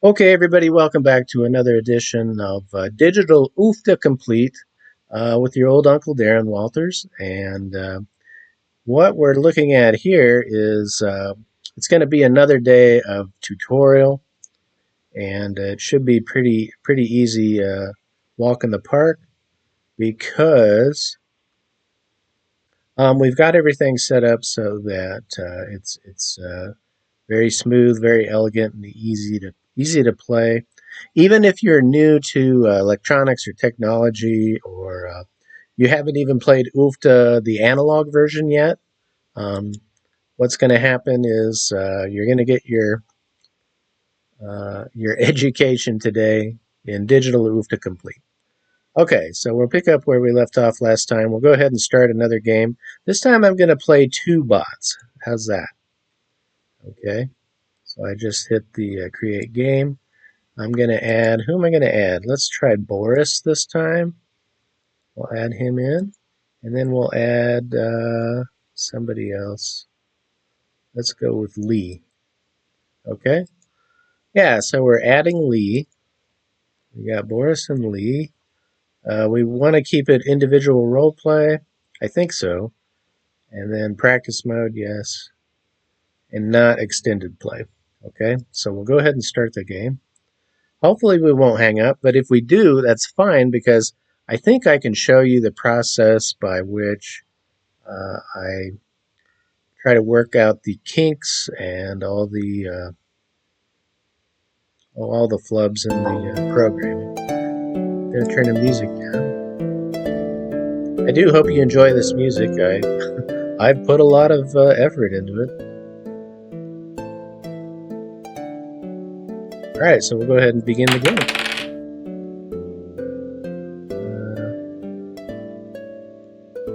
Okay, everybody, welcome back to another edition of Digital UFTA Complete with your old Uncle Darren Walters. And what we're looking at here is it's going to be another day of tutorial, and it should be pretty easy walk in the park because we've got everything set up so that it's very smooth, very elegant, and easy to play. Even if you're new to electronics or technology, or you haven't even played UFTA, the analog version yet, um, what's going to happen is you're going to get your education today in digital UFTA complete. Okay, so we'll pick up where we left off last time. We'll go ahead and start another game. This time I'm going to play two bots. How's that? Okay, so I just hit the create game. I'm going to add, who am I going to add? Let's try Boris this time. We'll add him in. And then we'll add somebody else. Let's go with Lee. Okay? Yeah, so we're adding Lee. We got Boris and Lee. We want to keep it individual role play. I think so. And then practice mode, yes. And not extended play. Okay? So we'll go ahead and start the game. Hopefully we won't hang up, but if we do, that's fine because I think I can show you the process by which I try to work out the kinks and all the flubs in the programming. I'm going to turn the music down. I do hope you enjoy this music. I've put a lot of effort into it. All right, so we'll go ahead and begin the game.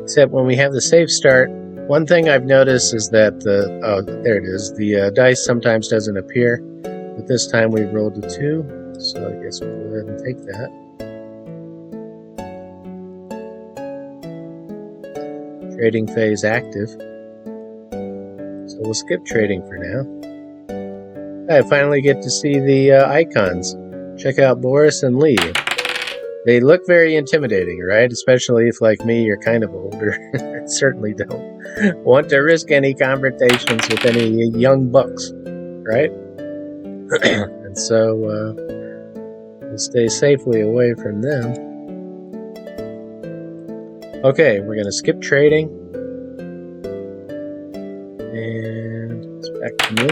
Except when we have the safe start, one thing I've noticed is that there it is. The dice sometimes doesn't appear, but this time we rolled a 2, so I guess we'll go ahead and take that. Trading phase active. So we'll skip trading for now. I finally get to see the icons. Check out Boris and Lee. They look very intimidating, right? Especially if, like me, you're kind of older. I certainly don't want to risk any confrontations with any young bucks, right? And so we'll stay safely away from them. Okay, we're going to skip trading. And it's back to me.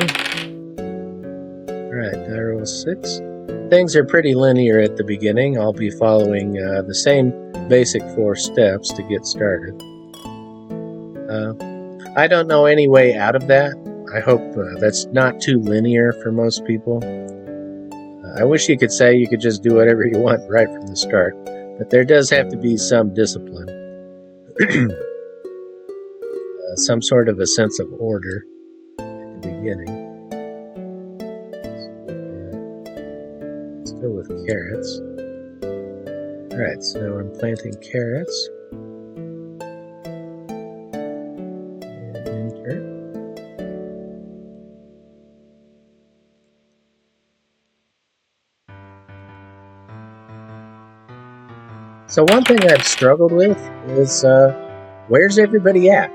Alright, die roll 6. Things are pretty linear at the beginning. I'll be following the same basic 4 steps to get started. I don't know any way out of that. I hope that's not too linear for most people. I wish you could say you could just do whatever you want right from the start, but there does have to be some discipline. Some sort of a sense of order at the beginning. Go with carrots. Alright, so I'm planting carrots. And enter. So one thing I've struggled with is where's everybody at?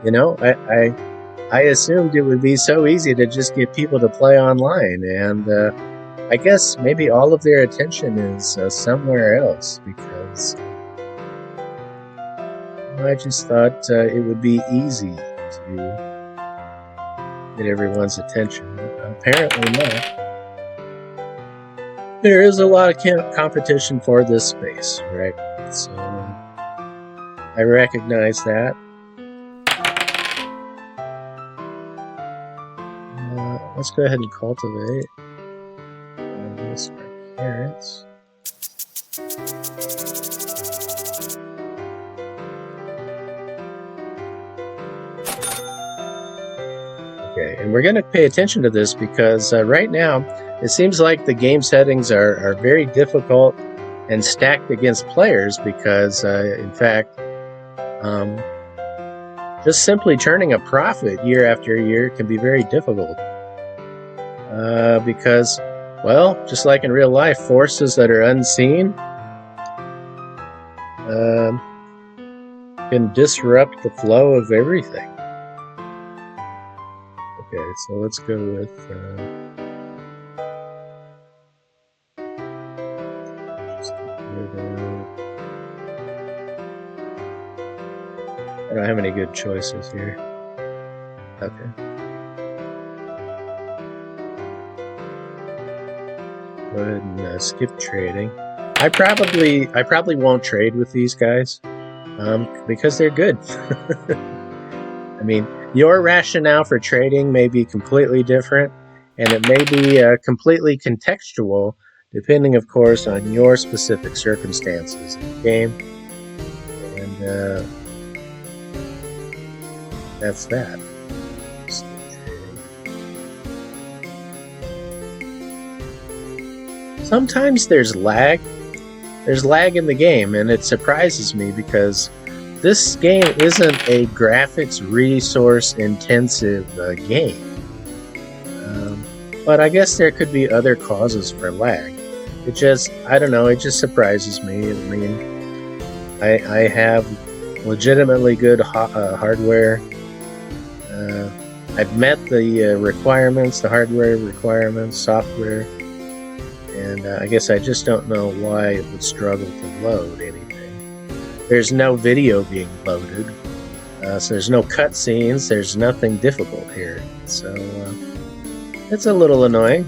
You know, I assumed it would be so easy to just get people to play online, and I guess maybe all of their attention is somewhere else because I just thought it would be easy to get everyone's attention. Apparently not. There is a lot of competition for this space, right? So I recognize that. Let's go ahead and cultivate. This for carrots. Okay, and we're going to pay attention to this because right now it seems like the game settings are very difficult and stacked against players because, in fact, just simply turning a profit year after year can be very difficult because Well, just like in real life, forces that are unseen can disrupt the flow of everything. Okay, so let's go with just get rid of. I don't have any good choices here. Okay. Go ahead and skip trading. I probably won't trade with these guys because they're good. I mean, your rationale for trading may be completely different, and it may be completely contextual, depending, of course, on your specific circumstances in the game. And that's that. Sometimes there's lag. There's lag in the game, and it surprises me because this game isn't a graphics resource intensive game. But I guess there could be other causes for lag. It just, I don't know, it just surprises me. I mean, I have legitimately good hardware. I've met the requirements, the hardware requirements, software. And I guess I just don't know why it would struggle to load anything. There's no video being loaded, so there's no cutscenes, there's nothing difficult here. So it's a little annoying.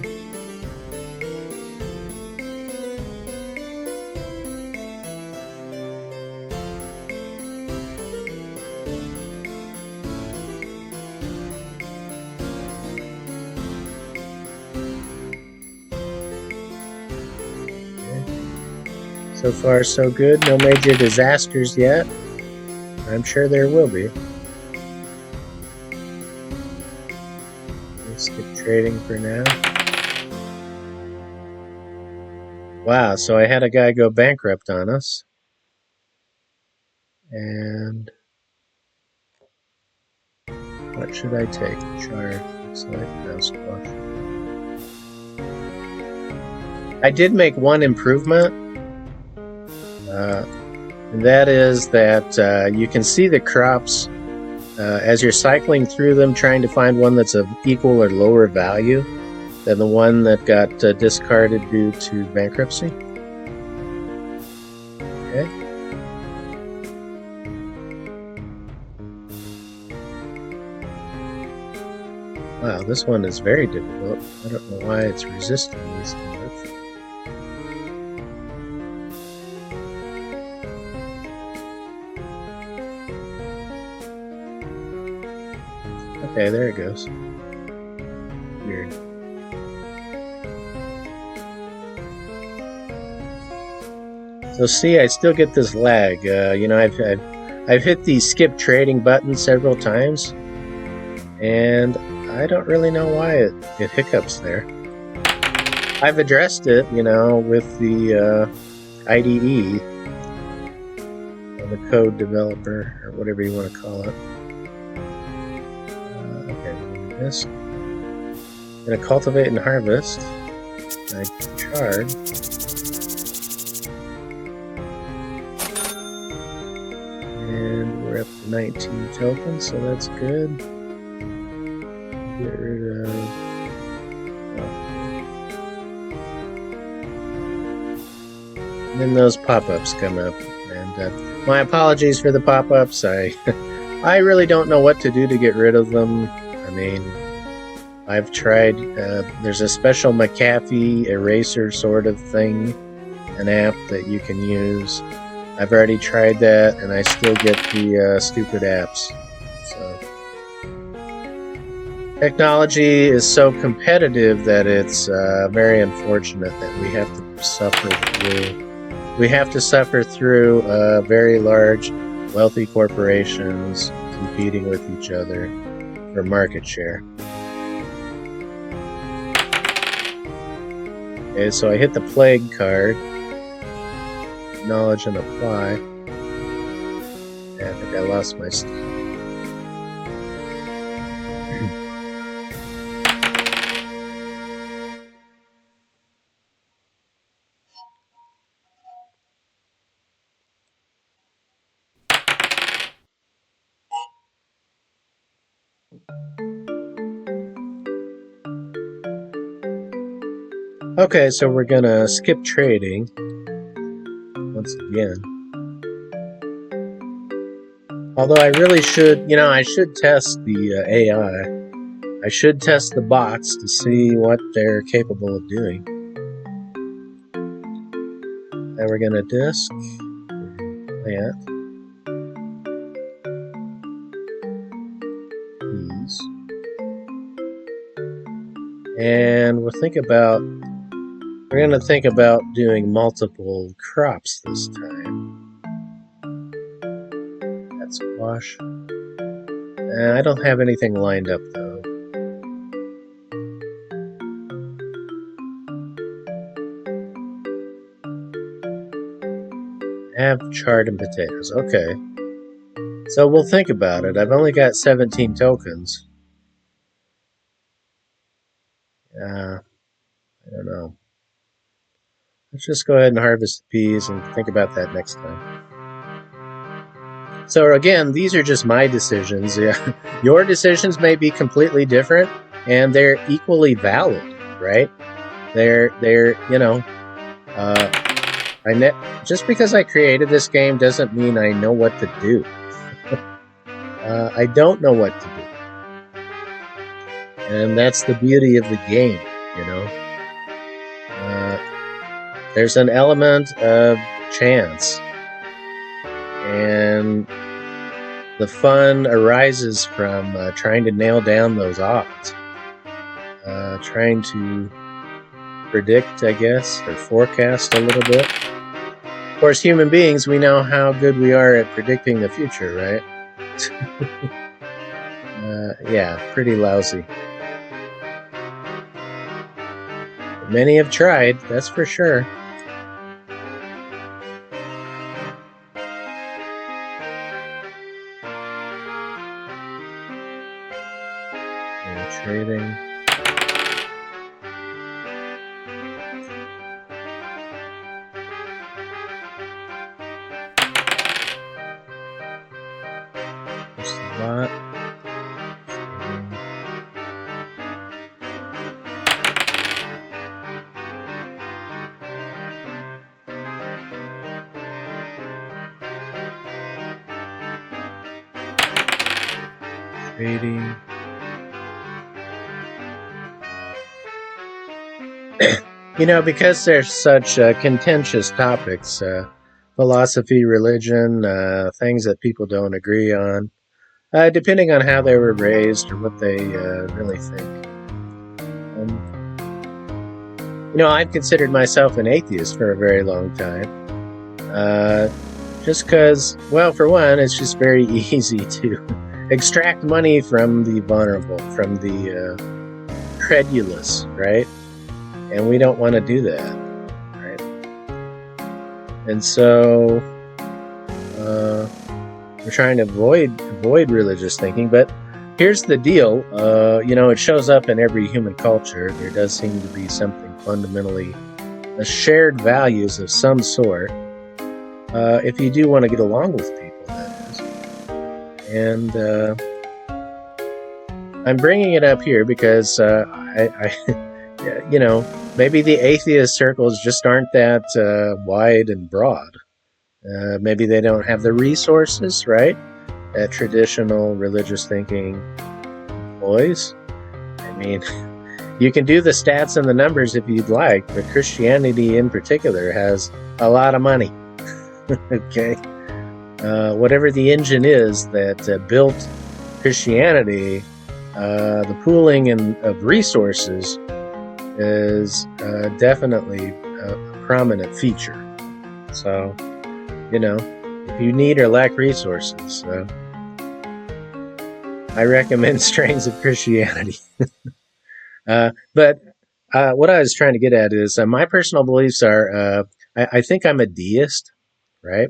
So far, so good. No major disasters yet. I'm sure there will be. Let's skip trading for now. Wow, so I had a guy go bankrupt on us. And what should I take? Char, looks like no squash. I did make one improvement. And that is that you can see the crops as you're cycling through them, trying to find one that's of equal or lower value than the one that got discarded due to bankruptcy. Okay. Wow, this one is very difficult. I don't know why it's resisting these too much. Okay, there it goes. Weird. So see, I still get this lag. You know, I've hit the skip trading button several times, and I don't really know why it hiccups there. I've addressed it, you know, with the IDE, or the code developer, or whatever you want to call it. This. I'm going to cultivate and harvest. I charge. And we're up to 19 tokens, so that's good. Get rid of. And then those pop-ups come up. And my apologies for the pop-ups. I really don't know what to do to get rid of them. I mean, I've tried, there's a special McAfee eraser sort of thing, an app that you can use. I've already tried that, and I still get the stupid apps. So, technology is so competitive that it's very unfortunate that we have to suffer through. We have to suffer through very large, wealthy corporations competing with each other for market share. Okay, so I hit the plague card. Acknowledge and apply. Yeah, I think I lost my stuff. Okay, so we're gonna skip trading once again. Although I really should, I should test the AI. I should test the bots to see what they're capable of doing. Now we're gonna disk, plant, these, and we're gonna think about doing multiple crops this time. That's squash. I don't have anything lined up though. I have chard and potatoes. Okay. So we'll think about it. I've only got 17 tokens. I don't know. Let's just go ahead and harvest the peas and think about that next time. So again, these are just my decisions. Yeah. Your decisions may be completely different, and they're equally valid, right? They're just because I created this game doesn't mean I know what to do. I don't know what to do. And that's the beauty of the game, There's an element of chance. And the fun arises from trying to nail down those odds. Trying to predict, I guess, or forecast a little bit. Of course, human beings, we know how good we are at predicting the future, right? Yeah, pretty lousy. Many have tried, that's for sure. And trading. Just a lot. Trading. Because there's such contentious topics, philosophy, religion, things that people don't agree on, depending on how they were raised or what they really think. I've considered myself an atheist for a very long time. Just because, well, for one, it's just very easy to extract money from the vulnerable, from the credulous, right? And we don't want to do that, right? And so we're trying to avoid religious thinking. But here's the deal: it shows up in every human culture. There does seem to be something fundamentally, a shared values of some sort. If you do want to get along with people, that is. And I'm bringing it up here because maybe the atheist circles just aren't that wide and broad. Maybe they don't have the resources, right, that traditional religious thinking employs. I mean, you can do the stats and the numbers if you'd like, but Christianity in particular has a lot of money. Okay? Whatever the engine is that built Christianity, the pooling of resources is definitely a prominent feature. So, if you need or lack resources, I recommend strains of Christianity. But what I was trying to get at is my personal beliefs are, I think I'm a deist, right?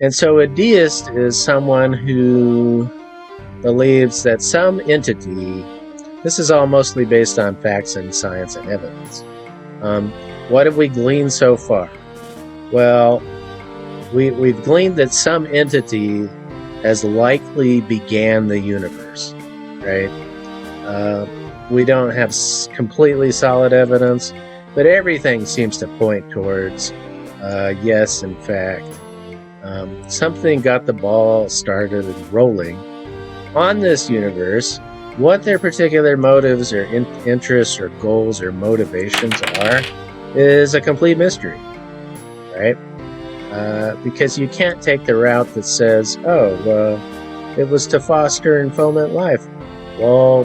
And so a deist is someone who believes that some entity, this is all mostly based on facts and science and evidence. What have we gleaned so far? Well, we've gleaned that some entity has likely began the universe. right? We don't have completely solid evidence, but everything seems to point towards yes, in fact. Something got the ball started and rolling on this universe. What their particular motives or interests or goals or motivations are is a complete mystery, right? Because you can't take the route that says, it was to foster and foment life. Well,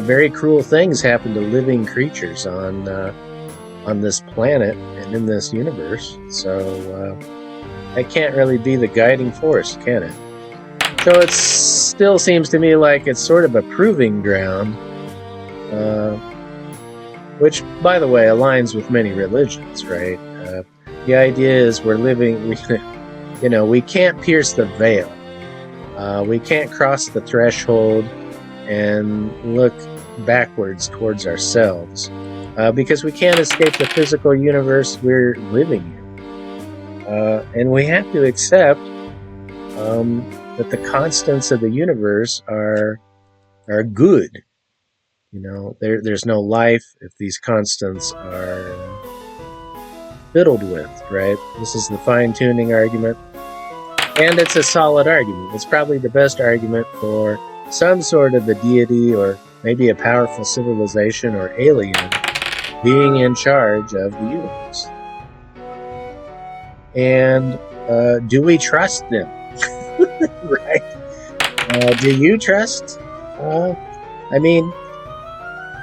very cruel things happen to living creatures on this planet and in this universe. So that can't really be the guiding force, can it? So it still seems to me like it's sort of a proving ground, which, by the way, aligns with many religions, right? The idea is we're living, we can't pierce the veil. We can't cross the threshold and look backwards towards ourselves because we can't escape the physical universe we're living in. And we have to accept that the constants of the universe are good. There's no life if these constants are fiddled with, right? This is the fine-tuning argument. And it's a solid argument. It's probably the best argument for some sort of a deity or maybe a powerful civilization or alien being in charge of the universe. And do we trust them? Right? Do you trust?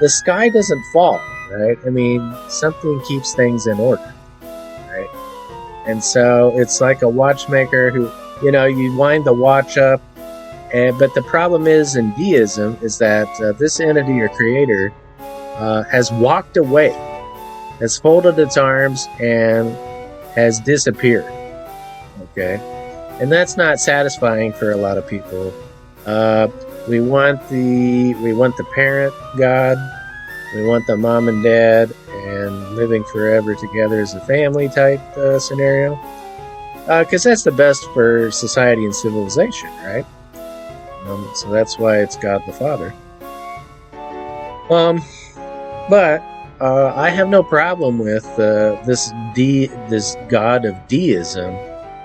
The sky doesn't fall, right? Something keeps things in order, right? And so it's like a watchmaker who, you wind the watch up, but the problem is in deism is that this entity or creator has walked away, has folded its arms, and has disappeared. Okay? And that's not satisfying for a lot of people. We want the parent God, we want the mom and dad, and living forever together as a family type scenario. Because that's the best for society and civilization, right? So that's why it's God the Father. But I have no problem with this God of deism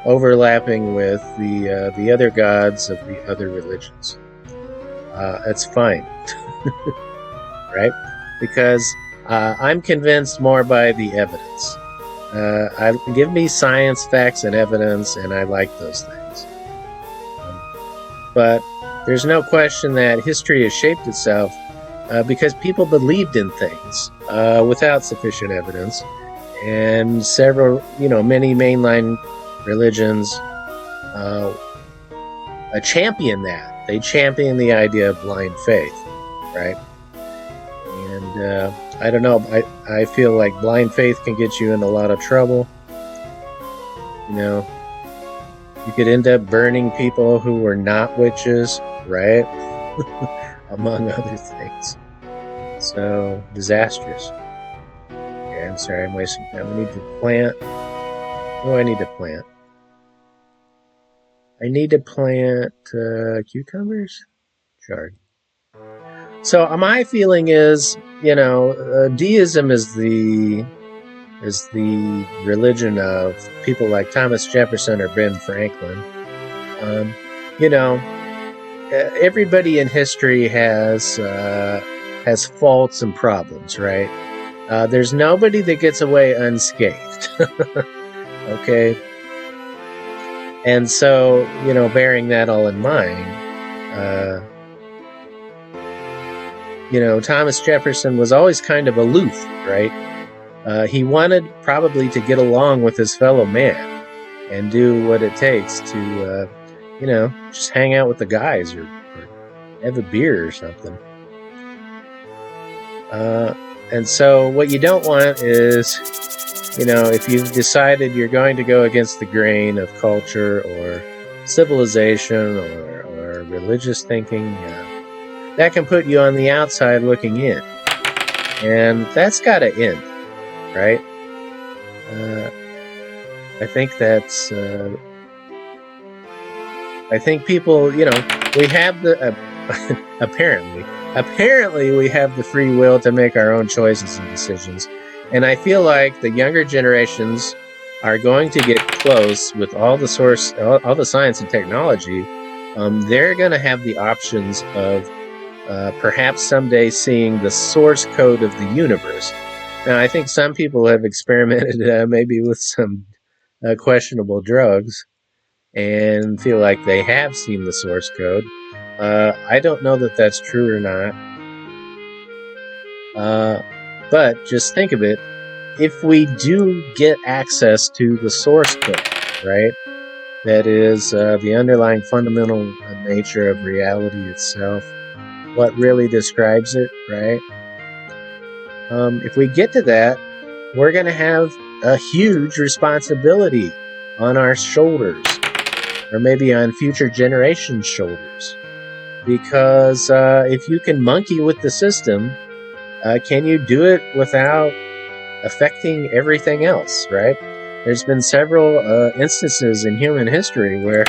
overlapping with the other gods of the other religions. That's fine, right? Because I'm convinced more by the evidence. Give me science, facts, and evidence, and I like those things. But there's no question that history has shaped itself because people believed in things without sufficient evidence, and many mainline religions champion that. They champion the idea of blind faith, right? And I don't know. I feel like blind faith can get you in a lot of trouble. You could end up burning people who were not witches, right? Among other things. So, disastrous. Okay, I'm sorry, I'm wasting time. We need to plant. What do I need to plant? I need to plant cucumbers? Sure. So my feeling is, deism is the religion of people like Thomas Jefferson or Ben Franklin. Everybody in history has faults and problems, right? There's nobody that gets away unscathed. Okay? And so, bearing that all in mind, Thomas Jefferson was always kind of aloof, right? He wanted probably to get along with his fellow man and do what it takes to, just hang out with the guys or have a beer or something. And so what you don't want is, if you've decided you're going to go against the grain of culture or civilization or religious thinking, that can put you on the outside looking in. And that's got to end, right? I think I think people, we have apparently we have the free will to make our own choices and decisions. And I feel like the younger generations are going to get close with all the science and technology. They're going to have the options of perhaps someday seeing the source code of the universe. Now, I think some people have experimented maybe with some questionable drugs and feel like they have seen the source code. I don't know that that's true or not. But just think of it. If we do get access to the source code, right? That is the underlying fundamental nature of reality itself, what really describes it, right? If we get to that, we're going to have a huge responsibility on our shoulders, or maybe on future generations' shoulders. Because if you can monkey with the system, can you do it without affecting everything else, right? There's been several instances in human history where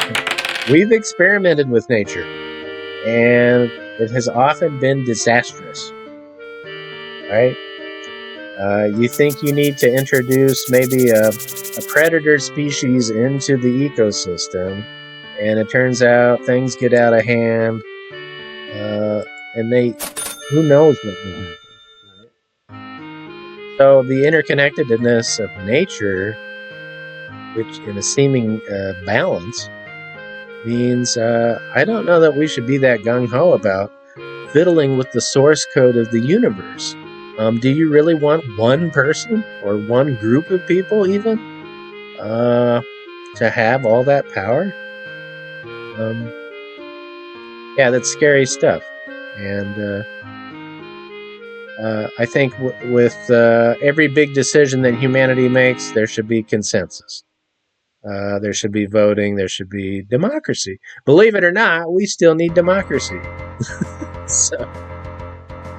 we've experimented with nature, and it has often been disastrous, right? You think you need to introduce maybe a predator species into the ecosystem, and it turns out things get out of hand, and who knows what will happen. So the interconnectedness of nature, which in a seeming balance, means I don't know that we should be that gung-ho about fiddling with the source code of the universe. Do you really want one person or one group of people even to have all that power? Yeah, that's scary stuff. And I think with every big decision that humanity makes, there should be consensus. There should be voting. There should be democracy. Believe it or not, we still need democracy. So,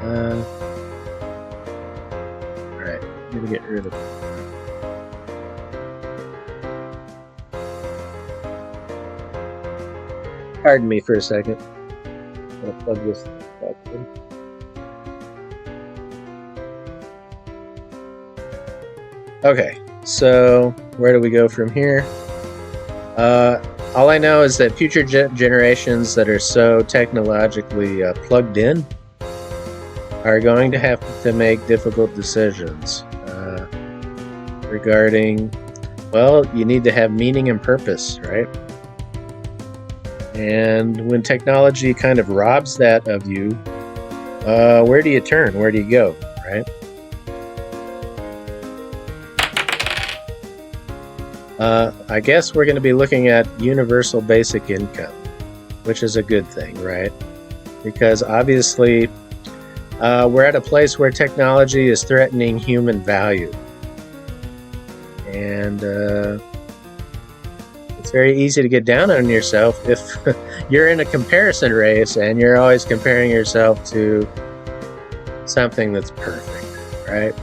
all right, I'm gonna get rid of it. Pardon me for a second. I'm gonna plug this back in. Okay, so where do we go from here? All I know is that future generations that are so technologically plugged in are going to have to make difficult decisions regarding, well, you need to have meaning and purpose, right? And when technology kind of robs that of you, where do you turn? Where do you go, right? I guess we're going to be looking at universal basic income, which is a good thing, right? Because obviously, we're at a place where technology is threatening human value. And it's very easy to get down on yourself if you're in a comparison race and you're always comparing yourself to something that's perfect, right?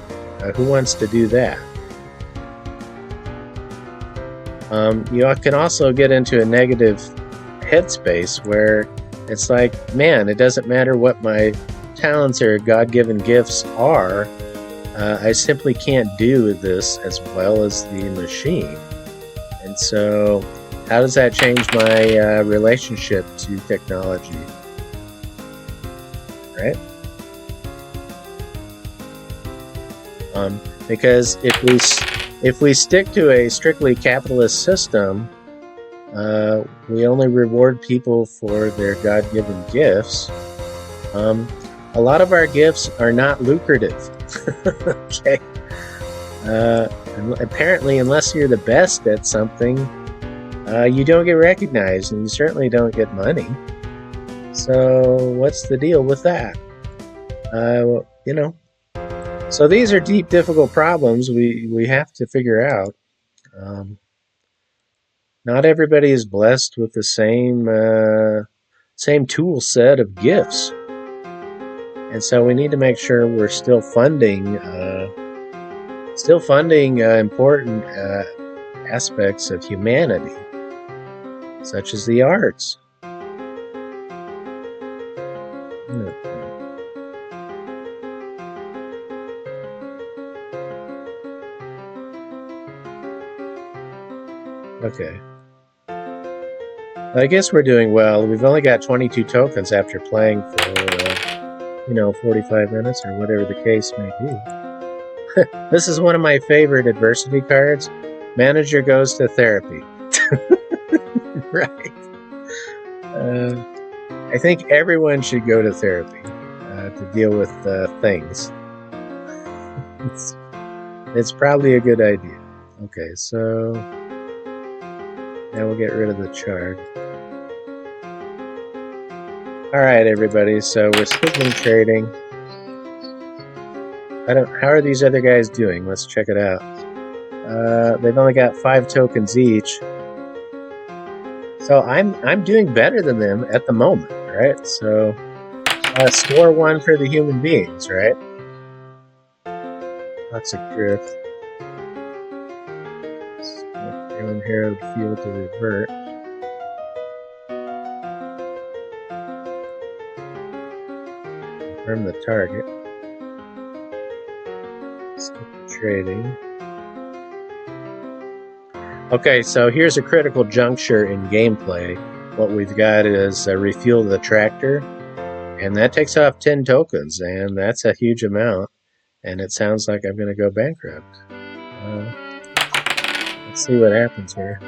Who wants to do that? You can also get into a negative headspace where it's like, man, it doesn't matter what my talents or God-given gifts are. I simply can't do this as well as the machine. And so how does that change my relationship to technology? Right? Because if we stick to a strictly capitalist system, we only reward people for their God-given gifts. A lot of our gifts are not lucrative. Okay. Apparently, unless you're the best at something, you don't get recognized, and you certainly don't get money. So what's the deal with that? So these are deep, difficult problems we have to figure out. Not everybody is blessed with the same tool set of gifts. And so we need to make sure we're still funding important aspects of humanity, such as the arts. Okay. I guess we're doing well. We've only got 22 tokens after playing for, 45 minutes or whatever the case may be. This is one of my favorite adversity cards. Manager goes to therapy. Right. I think everyone should go to therapy to deal with things. It's probably a good idea. Okay, so now we'll get rid of the chart. Alright, everybody, so we're splitting trading. How are these other guys doing? Let's check it out. They've only got 5 tokens each. So I'm doing better than them at the moment, right? So score 1 for the human beings, right? Lots of drift. Down here, the field to revert. Confirm the target. Skip the trading. Okay, so here's a critical juncture in gameplay. What we've got is refuel the tractor, and that takes off 10 tokens, and that's a huge amount, and it sounds like I'm going to go bankrupt. Let's see what happens here.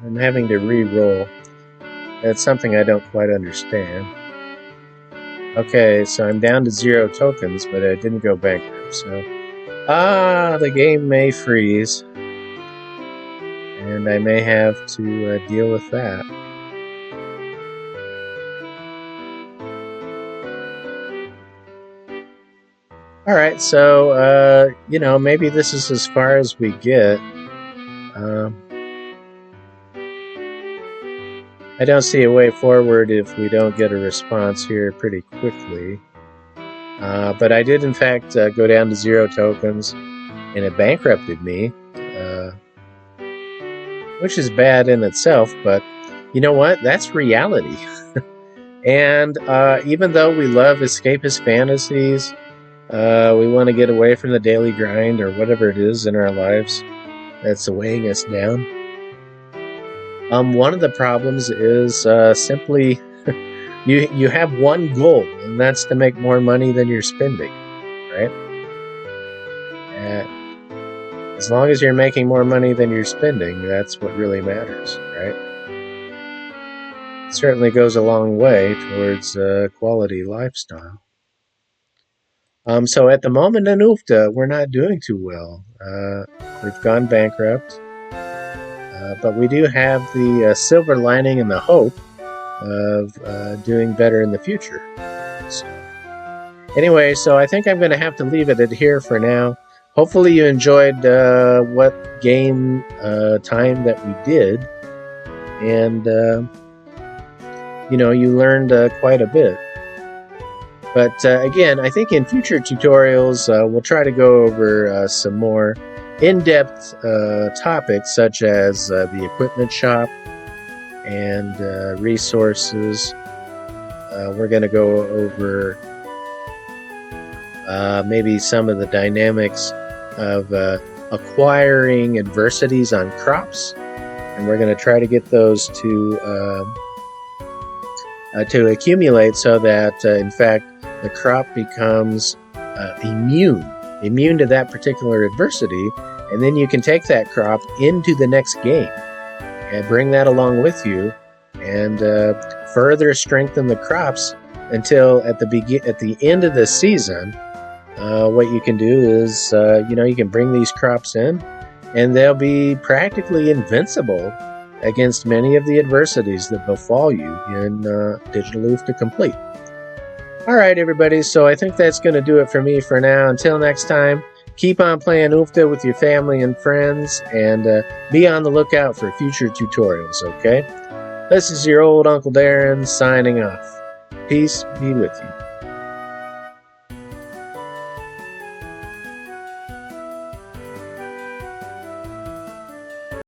I'm having to re-roll. That's something I don't quite understand. Okay, so I'm down to 0 tokens, but I didn't go bankrupt, so... the game may freeze. And I may have to deal with that. Alright, so, maybe this is as far as we get. I don't see a way forward if we don't get a response here pretty quickly. But I did, in fact, go down to 0 tokens, and it bankrupted me, which is bad in itself, but you know what? That's reality. And even though we love escapist fantasies, we want to get away from the daily grind or whatever it is in our lives that's weighing us down. One of the problems is simply you have one goal, and that's to make more money than you're spending, right? As long as you're making more money than you're spending, that's what really matters, right? It certainly goes a long way towards a quality lifestyle. So at the moment in UFTA, we're not doing too well. We've gone bankrupt. But we do have the silver lining and the hope of doing better in the future. So, anyway, so I think I'm going to have to leave it at here for now. Hopefully you enjoyed what game time that we did. And, you learned quite a bit. But again, I think in future tutorials, we'll try to go over some more in-depth topics such as the equipment shop and resources. We're going to go over maybe some of the dynamics of acquiring adversities on crops, and we're going to try to get those to accumulate so that in fact the crop becomes immune to that particular adversity, and then you can take that crop into the next game and bring that along with you and further strengthen the crops until at the end of the season, what you can do is you can bring these crops in and they'll be practically invincible against many of the adversities that befall you in Digital UFTA Complete. Alright everybody, so I think that's going to do it for me for now. Until next time, keep on playing UFTA with your family and friends, and be on the lookout for future tutorials, okay? This is your old Uncle Darren signing off. Peace be with you.